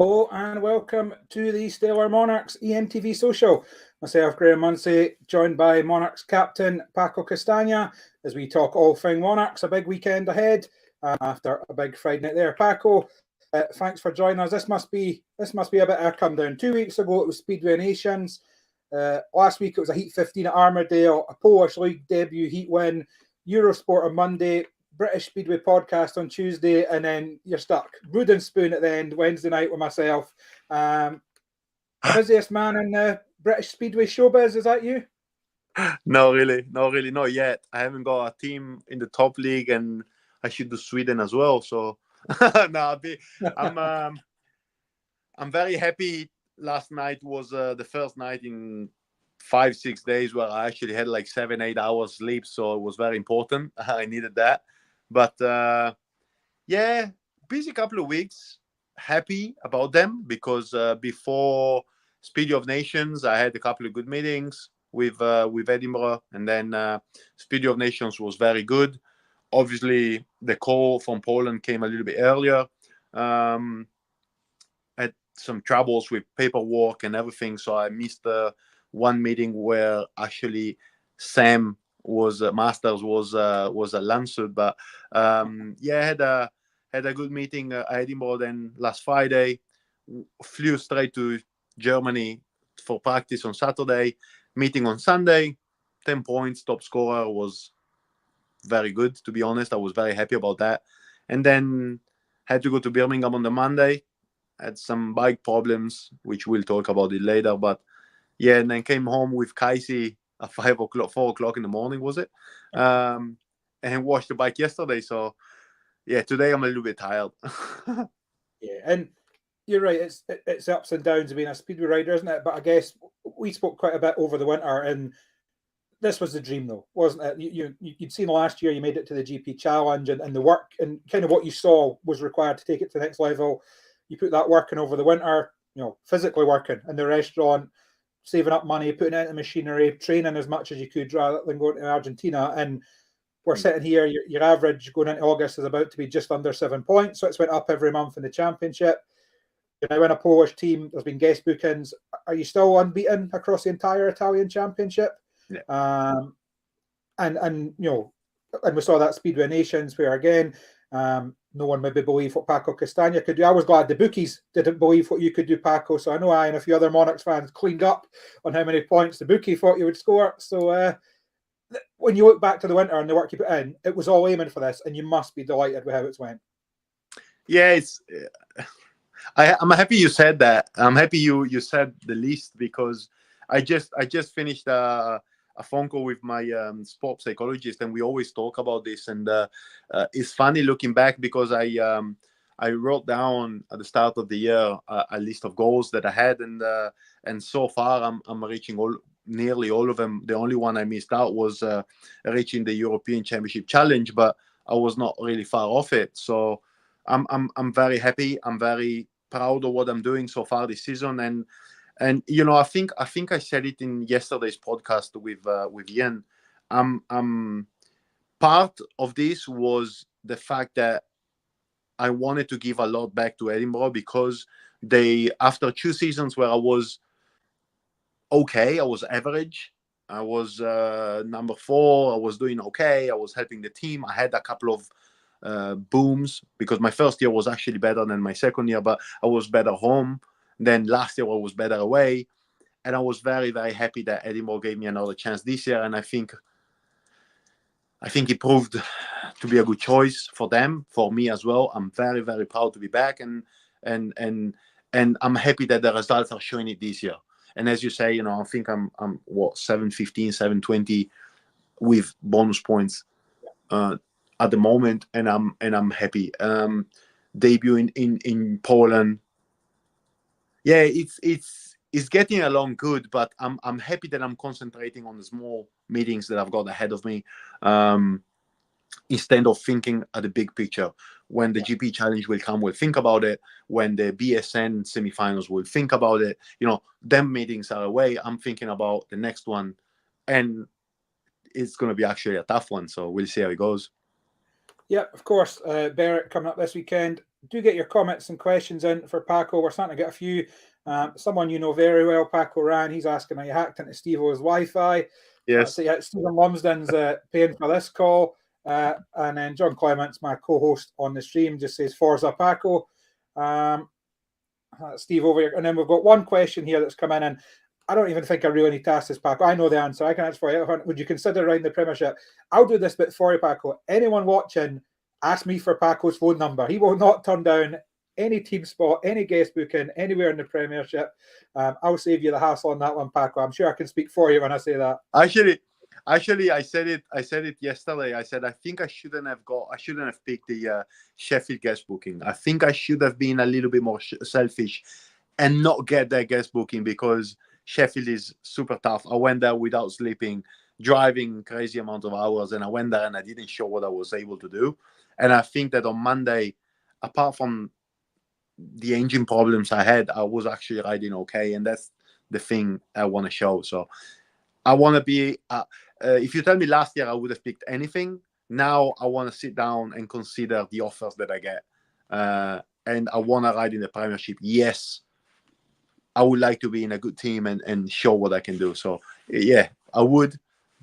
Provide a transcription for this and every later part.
Hello and welcome to the Stellar Monarchs EMTV Social. Myself, Graham Munsey, joined by Monarchs captain Paco Castagna, as we talk all thing Monarchs. A big weekend ahead after a big Friday night there. Paco, thanks for joining us. This must be a bit of a come down. 2 weeks ago it was Speedway Nations. Last week it was a Heat 15 at Armadale, a Polish League debut heat win, Eurosport on Monday, British Speedway podcast on Tuesday, and then you're stuck. Wood and spoon at the end, Wednesday night with myself. Busiest man in the British Speedway showbiz, is that you? No, really, not yet. I haven't got a team in the top league, and I should do Sweden as well. So, no, I'm very happy. Last night was the first night in 5-6 days where I actually had like 7-8 hours sleep, so it was very important. I needed that. But yeah, busy couple of weeks. Happy about them because before Speed of Nations, I had a couple of good meetings with Edinburgh, and then Speed of Nations was very good. Obviously, the call from Poland came a little bit earlier. Had some troubles with paperwork and everything, so I missed one meeting where actually Sam was Masters was a Lancet, but yeah, had a good meeting at Edinburgh. Then last Friday, flew straight to Germany for practice on Saturday. Meeting on Sunday, 10 points, top scorer, was very good. To be honest, I was very happy about that. And then had to go to Birmingham on the Monday. Had some bike problems, which we'll talk about it later. But yeah, and then came home with Kaisi at 4 o'clock in the morning, was it? And washed the bike yesterday. So yeah, today I'm a little bit tired. Yeah, and you're right. It's ups and downs of being a speedway rider, isn't it? But I guess we spoke quite a bit over the winter, and this was the dream, though, wasn't it? You'd seen last year you made it to the GP Challenge, and the work and kind of what you saw was required to take it to the next level. You put that work in over the winter, physically working in the restaurant, saving up money, putting it into machinery, training as much as you could rather than going to Argentina. And we're sitting here, your average going into August is about to be just under 7 points. So it's went up every month in the championship. You're now in a Polish team. There's been guest bookings. Are you still unbeaten across the entire Italian championship? Yeah. And we saw that Speedway Nations where again, no one maybe believed what Paco Castagna could do. I was glad the bookies didn't believe what you could do, Paco. So I know I and a few other Monarchs fans cleaned up on how many points the bookie thought you would score. So when you look back to the winter and the work you put in, it was all aiming for this, and you must be delighted with how it's went. Yeah, I'm happy you said that. I'm happy you said the least, because I just finished a phone call with my sport psychologist, and we always talk about this. And it's funny looking back, because I wrote down at the start of the year a list of goals that I had, and so far I'm reaching nearly all of them. The only one I missed out was reaching the European Championship Challenge, but I was not really far off it. So I'm very happy. I'm very proud of what I'm doing so far this season, and I think I said it in yesterday's podcast with Ian. Part of this was the fact that I wanted to give a lot back to Edinburgh, because after 2 seasons where I was okay, I was average, I was number 4, I was doing okay, I was helping the team. I had a couple of booms, because my first year was actually better than my second year, but I was better home. Then last year I was better away, and I was very, very happy that Edinburgh gave me another chance this year. And I think it proved to be a good choice for them, for me as well. I'm very, very proud to be back, and I'm happy that the results are showing it this year. And as you say, I think I'm 715, 720 with bonus points at the moment, and I'm happy. Debuting in Poland, yeah, it's getting along good, but I'm happy that I'm concentrating on the small meetings that I've got ahead of me, instead of thinking at the big picture. When the GP Challenge will come, we'll think about it. When the BSN semifinals, we'll think about it. Them meetings are away. I'm thinking about the next one, and it's going to be actually a tough one. So we'll see how it goes. Yeah, of course. Berwick coming up this weekend. Do get your comments and questions in for Paco. We're starting to get a few. Someone you know very well, Paco Ryan, he's asking, are you hacked into Steve-O's Wi-Fi? Yes. So yeah, Stephen Lumsden's paying for this call. And then John Clements, my co-host on the stream, just says, Forza Paco. Steve over here. And then we've got one question here that's come in, and I don't even think I really need to ask this, Paco. I know the answer. I can answer for you. Would you consider riding the Premiership? I'll do this bit for you, Paco. Anyone watching, ask me for Paco's phone number. He will not turn down any team spot, any guest booking, anywhere in the Premiership. I'll save you the hassle on that one, Paco. I'm sure I can speak for you when I say that. Actually, I said it yesterday. I said I think I shouldn't have picked the Sheffield guest booking. I think I should have been a little bit more selfish and not get that guest booking, because Sheffield is super tough. I went there without sleeping, driving crazy amount of hours, and I went there and I didn't show what I was able to do. And I think that on Monday, apart from the engine problems I had, I was actually riding okay, and that's the thing I want to show. So I want to be. If you tell me last year I would have picked anything, now I want to sit down and consider the offers that I get, and I want to ride in the Premiership. Yes, I would like to be in a good team and show what I can do. So yeah, I would,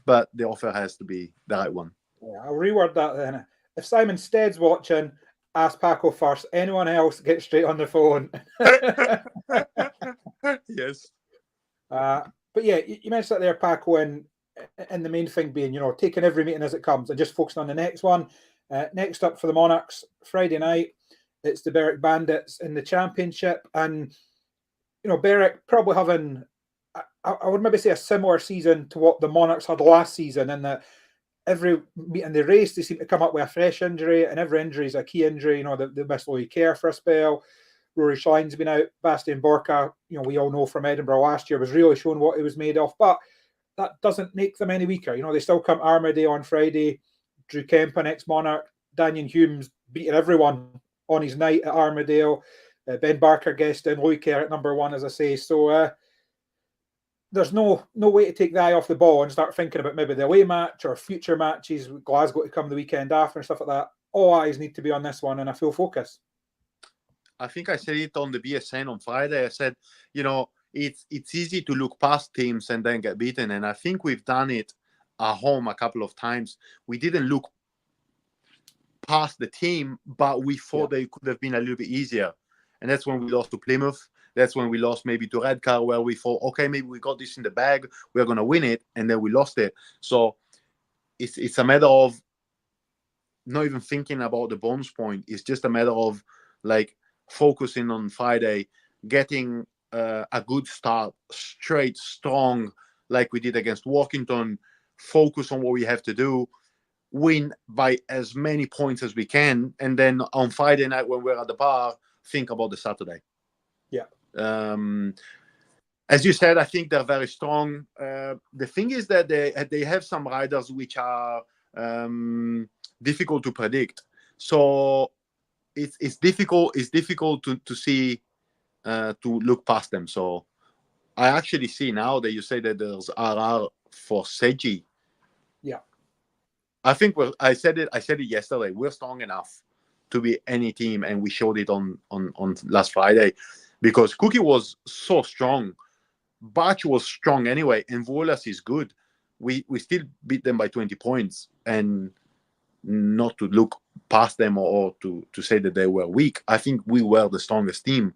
but the offer has to be the right one. Yeah, I'll reword that then. If Simon Stead's watching, ask Paco first. Anyone else, get straight on the phone. Yes. But yeah, you mentioned that there, Paco, and the main thing being, taking every meeting as it comes and just focusing on the next one. Next up for the Monarchs, Friday night, it's the Berwick Bandits in the Championship. And, Berwick probably having, I would maybe say, a similar season to what the Monarchs had last season, in that every meeting they race, they seem to come up with a fresh injury, and every injury is a key injury. They miss Louis Kerr for a spell. Rory Schline's been out. Bastian Borka, we all know from Edinburgh last year, was really showing what he was made of. But that doesn't make them any weaker. They still come Armadale on Friday. Drew Kemp, an ex-Monarch. Daniel Humes beating everyone on his night at Armadale. Ben Barker guesting. Louis Kerr at number 1, as I say. So there's no way to take the eye off the ball and start thinking about maybe the away match or future matches with Glasgow to come the weekend after and stuff like that. All eyes need to be on this one and a full focus. I think I said it on the BSN on Friday. I said, it's easy to look past teams and then get beaten. And I think we've done it at home a couple of times. We didn't look past the team, but we thought they could have been a little bit easier. And that's when we lost to Plymouth. That's when we lost maybe to Redcar, where we thought, okay, maybe we got this in the bag, we're going to win it, and then we lost it. So it's a matter of not even thinking about the bonus point. It's just a matter of focusing on Friday, getting a good start, straight, strong, like we did against Workington, focus on what we have to do, win by as many points as we can, and then on Friday night when we're at the bar, think about the Saturday. Yeah. As you said, I think they're very strong. The thing is that they have some riders which are difficult to predict. So it's difficult to see, to look past them. So I actually see now that you say that there's RR for Seji. Yeah. I think I said it yesterday. We're strong enough to be any team, and we showed it on last Friday, because Cookie was so strong. Batch was strong anyway, and Volas is good. We still beat them by 20 points, and not to look past them or to say that they were weak. I think we were the strongest team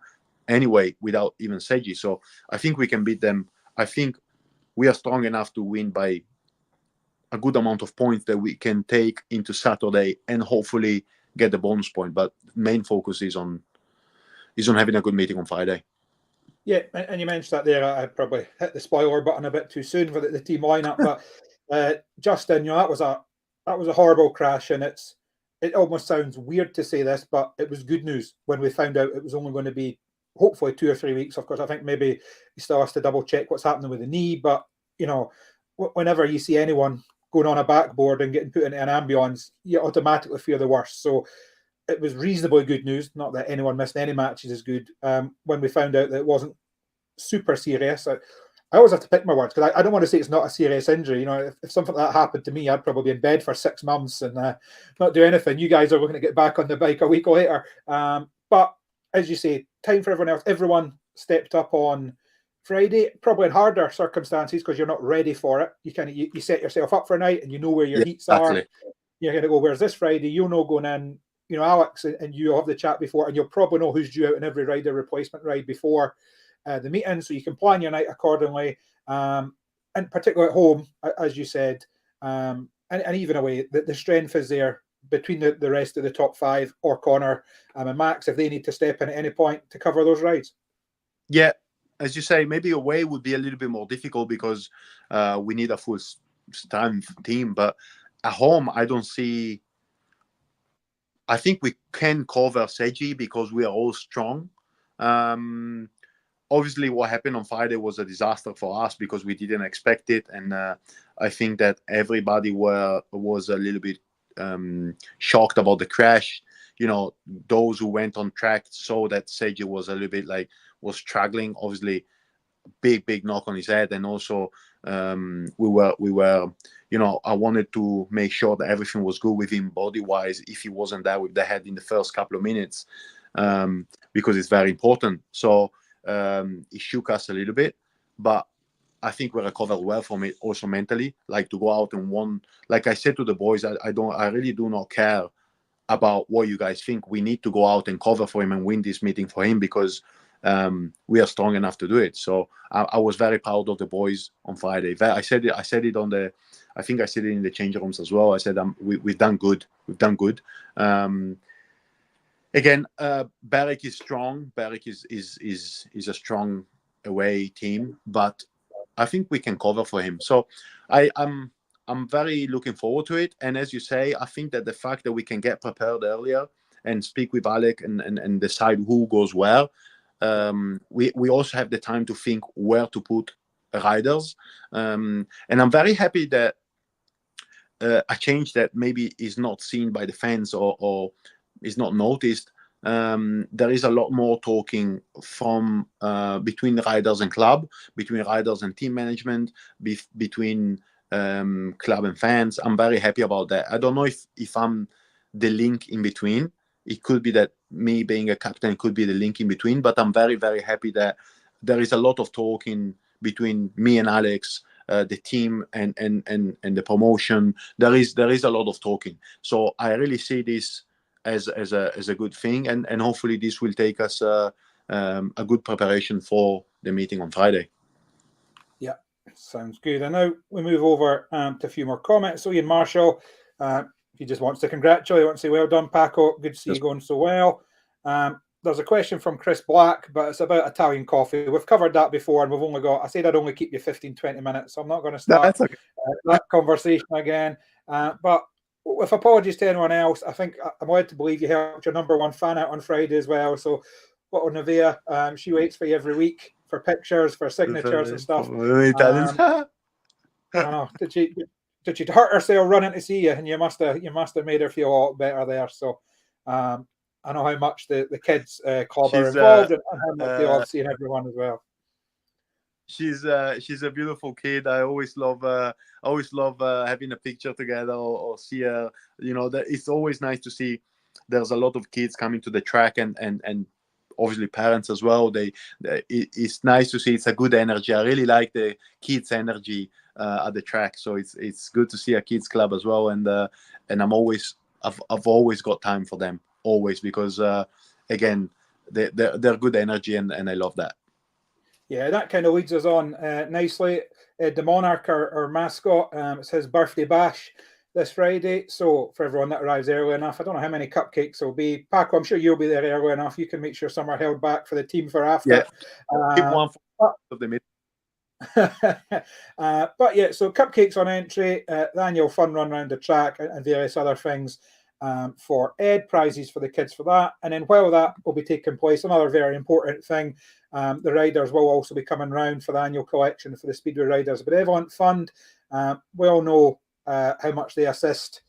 anyway, without even Seji. So I think we can beat them. I think we are strong enough to win by a good amount of points that we can take into Saturday and hopefully get the bonus point. But main focus is on having a good meeting on Friday. Yeah, and you mentioned that there. I probably hit the spoiler button a bit too soon for the team lineup, but Justin, that was a horrible crash, and it almost sounds weird to say this, but it was good news when we found out it was only going to be hopefully 2 or 3 weeks. Of course, I think maybe he still has to double check what's happening with the knee, but whenever you see anyone going on a backboard and getting put into an ambulance, you automatically fear the worst. So it was reasonably good news. Not that anyone missed any matches is good. When we found out that it wasn't super serious, I always have to pick my words because I don't want to say it's not a serious injury. You know, if something like that happened to me, I'd probably be in bed for 6 months and not do anything. You guys are looking to get back on the bike a week later. But as you say, time for everyone else. Everyone stepped up on Friday, probably in harder circumstances because you're not ready for it. You set yourself up for a night and you know where your heats exactly. are. You're going to go, where's this Friday? You'll know going in, you know, Alex and you'll have the chat before and you'll probably know who's due out in every rider replacement ride before the meeting, so you can plan your night accordingly, and particularly at home, as you said, and even away, the strength is there between the rest of the top 5 or Connor and Max if they need to step in at any point to cover those rides. Yeah, as you say, maybe away would be a little bit more difficult because we need a full strength team, but at home I don't see. I think we can cover Seiji because we are all strong. Obviously, what happened on Friday was a disaster for us because we didn't expect it, and I think that everybody was a little bit shocked about the crash. You know, those who went on track saw that Seiji was a little bit was struggling. Obviously, big knock on his head, and also we were. You know, I wanted to make sure that everything was good with him body wise if he wasn't there with the head in the first couple of minutes, because it's very important. So. It shook us a little bit, but I think we recovered well from it also mentally. Like to go out and like I said to the boys, I really do not care about what you guys think. We need to go out and cover for him and win this meeting for him because we are strong enough to do it. So I was very proud of the boys on Friday. I said it I think I said it in the change rooms as well. I said we've done good. We've done good. Again, Berwick is strong. Berwick is a strong away team, but I think we can cover for him. So I'm very looking forward to it. And as you say, I think that the fact that we can get prepared earlier and speak with Alec and decide who goes where, we also have the time to think where to put riders. And I'm very happy that a change that maybe is not seen by the fans or is not noticed. There is a lot more talking from between riders and club, between riders and team management, between club and fans. I'm very happy about that. I don't know if I'm the link in between. It could be that me being a captain could be the link in between, but I'm very, very happy that there is a lot of talking between me and Alex, the team and the promotion. There is a lot of talking. So I really see this as a good thing, and hopefully this will take us a good preparation for the meeting on Friday. Yeah, sounds good. And now we move over to a few more comments. So Ian Marshall, he just wants to congratulate, wants to say well done, Paco. Good to see you going so well. There's a question from Chris Black, but it's about Italian coffee. We've covered that before, and we've only got, I said I'd only keep you 15-20 minutes, so I'm not going to start that conversation again. But with apologies to anyone else, I think I'm led to believe you helped your number 1 fan out on Friday as well. So, what on Nevaeh, she waits for you every week for pictures, for signatures and stuff. I know. Did she hurt herself running to see you? And you must have made her feel a lot better there. So, I know how much the kids club are involved and how much they love seeing everyone as well. She's a beautiful kid. I always love having a picture together or see her. You know, it's always nice to see. There's a lot of kids coming to the track and obviously parents as well. It's nice to see. It's a good energy. I really like the kids' energy at the track. So it's good to see a kids club as well. And I've always got time for them, always, because again they're good energy and I love that. Yeah, that kind of leads us on nicely. The Monarch, our mascot, it's his birthday bash this Friday. So for everyone that arrives early enough, I don't know how many cupcakes there'll be. Paco, I'm sure you'll be there early enough. You can make sure some are held back for the team for after. Yeah. Keep one of the middle. But yeah, so cupcakes on entry, the annual fun run around the track and various other things for Ed, prizes for the kids for that. And then while that will be taking place, another very important thing, the riders will also be coming round for the annual collection for the Speedway Riders Benevolent Fund. We all know how much they assist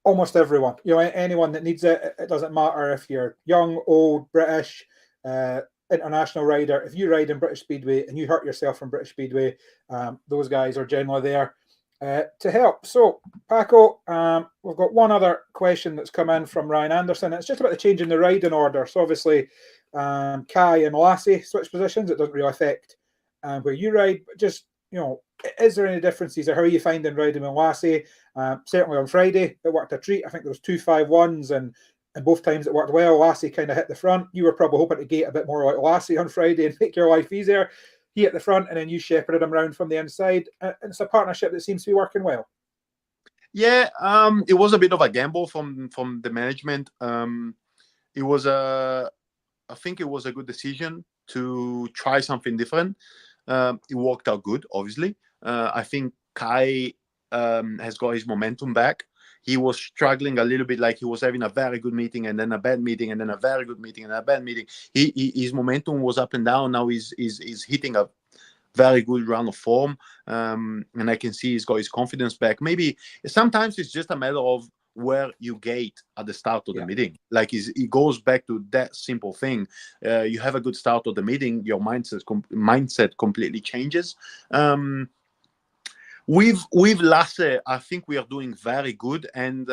almost everyone. You know, anyone that needs it. It doesn't matter if you're young, old, British, international rider, if you ride in British Speedway and you hurt yourself in British Speedway, those guys are generally there to help. So, Paco, we've got one other question that's come in from Ryan Anderson. It's just about the change in the riding order. So, obviously, Kai and Lassie switch positions. It doesn't really affect where you ride, but just, is there any differences, or how are you finding riding with Lassie? Certainly on Friday, it worked a treat. I think there was 2.51s, and both times it worked well. Lassie kind of hit the front. You were probably hoping to gate a bit more like Lassie on Friday and make your life easier. He hit the front, and then you shepherded him around from the inside. And it's a partnership that seems to be working well. Yeah, it was a bit of a gamble from the management. It was I think it was a good decision to try something different. It worked out good, obviously. I think Kai has got his momentum back. He was struggling a little bit, like he was having a very good meeting and then a bad meeting and then a very good meeting and a bad meeting. His momentum was up and down. Now he's hitting a very good run of form, and I can see he's got his confidence back. Maybe sometimes it's just a matter of where you gate at the start of the meeting. Like it goes back to that simple thing. You have a good start of the meeting, your mindset completely changes. With Lasse, I think we are doing very good, and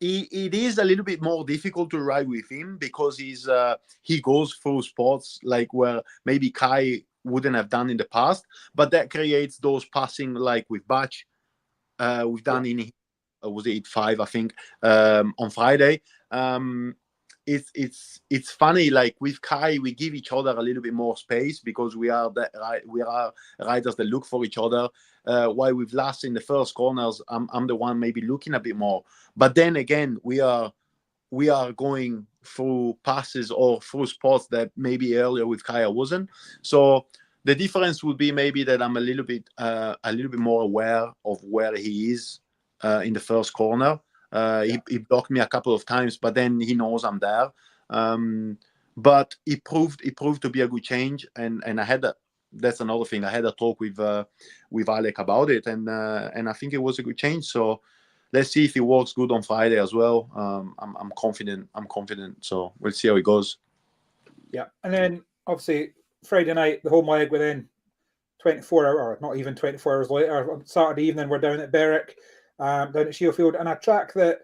it is a little bit more difficult to ride with him because he goes through spots like where maybe Kai wouldn't have done in the past, but that creates those passing like with Batch. We've done in was it 5, I think, on Friday. It's funny, like with Kai, we give each other a little bit more space because we are riders that look for each other. While with Lasse in the first corners, I'm the one maybe looking a bit more. But then again, we are going through passes or through spots that maybe earlier with Kai I wasn't. So the difference would be maybe that I'm a little bit more aware of where he is in the first corner. He blocked me a couple of times, but then he knows I'm there. But it proved to be a good change, and I had that's another thing. I had a talk with Alec about it, and I think it was a good change. So let's see if it works good on Friday as well. I'm confident. So we'll see how it goes. Yeah, and then obviously Friday night, the home leg, within 24 hours, or not even 24 hours later, on Saturday evening, we're down at Berwick, down at Shielfield, and a track that,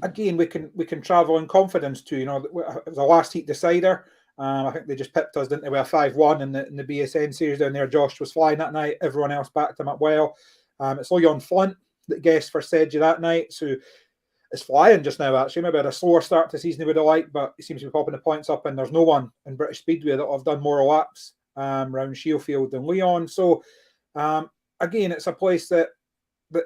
again, we can travel in confidence to. It was a last heat decider. I think they just pipped us, didn't they, with a 5-1 in the BSN series down there. Josh was flying that night. Everyone else backed him up well. It's Leon Flint that guessed for Sedge that night, so it's flying just now, actually. Maybe had a slower start to the season he would have liked, but he seems to be popping the points up, and there's no one in British Speedway that will have done more laps around Shielfield than Leon. So, again, it's a place that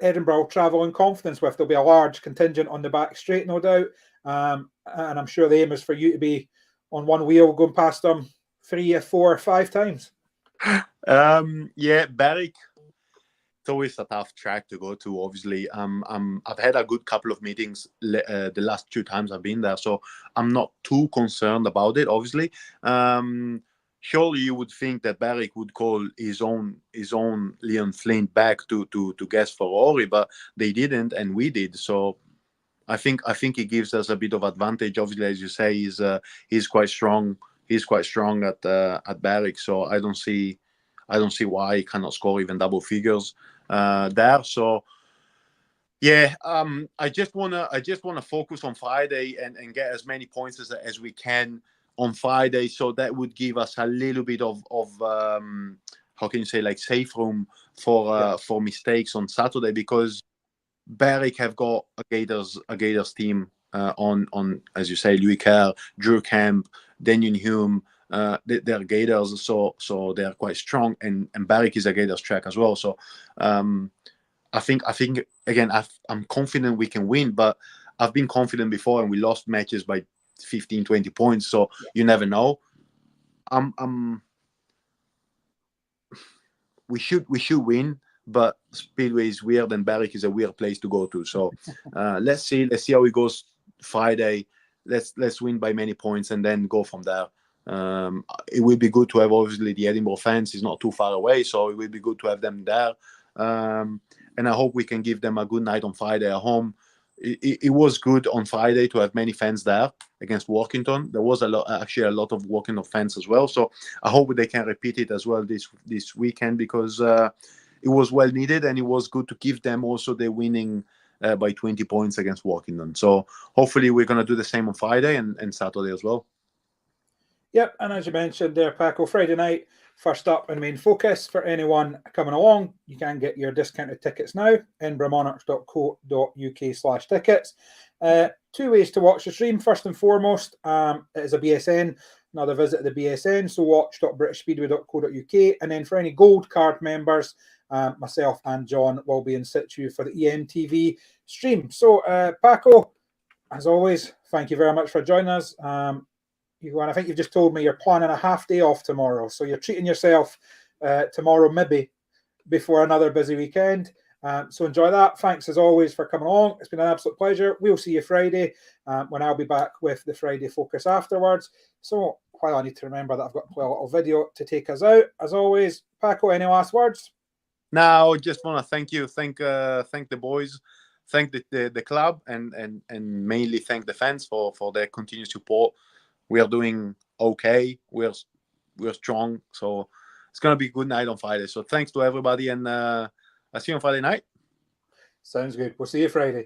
Edinburgh will travel in confidence with. There'll be a large contingent on the back straight, no doubt. And I'm sure the aim is for you to be on one wheel going past them 3, 4, 5 times. Yeah, Berwick. It's always a tough track to go to, obviously. I've had a good couple of meetings the last 2 times I've been there, so I'm not too concerned about it, obviously. Surely you would think that Berwick would call his own Leon Flint back to guess for Ori, but they didn't, and we did. So I think it gives us a bit of advantage. Obviously, as you say, he's quite strong. He's quite strong at Berwick, so I don't see why he cannot score even double figures there. So yeah, I just wanna focus on Friday and get as many points as we can on Friday. So that would give us a little bit of how can you say, like, safe room for mistakes on Saturday, because Berwick have got a Gators team on, as you say, Louis Kerr, Drew Camp, Daniel Hume. They're Gators, so they're quite strong, and Berwick is a Gators track as well. So I think again, I'm confident we can win, but I've been confident before and we lost matches by 15, 20 points. So you never know. We should win, but Speedway is weird and Berwick is a weird place to go to. So let's see how it goes Friday. Let's win by many points and then go from there. It will be good to have, obviously, the Edinburgh fans is not too far away, so it will be good to have them there. And I hope we can give them a good night on Friday at home. it was good on Friday to have many fans there against Workington. There was a lot of Workington fans as well. So I hope they can repeat it as well this weekend, because it was well needed, and it was good to give them also the winning by 20 points against Workington. So hopefully we're going to do the same on Friday and Saturday as well. Yep, and as you mentioned there, Paco, Friday night, first up and main focus for anyone coming along. You can get your discounted tickets now, edinburghmonarchs.co.uk/tickets. 2 ways to watch the stream. First and foremost, it is a BSN, another visit to the BSN, so watch.britishspeedway.co.uk. And then for any gold card members, myself and John will be in situ for the EMTV stream. So, Paco, as always, thank you very much for joining us. And I think you've just told me you're planning a half day off tomorrow, so you're treating yourself tomorrow, maybe before another busy weekend. So enjoy that. Thanks as always for coming along. It's been an absolute pleasure. We'll see you Friday when I'll be back with the Friday focus afterwards. So while I need to remember that I've got to play a little video to take us out, as always, Paco, any last words? Now, just want to thank you, thank the boys, thank the club, and mainly thank the fans for their continued support. We are doing okay. We're strong. So it's going to be a good night on Friday. So thanks to everybody, and I'll see you on Friday night. Sounds good. We'll see you Friday.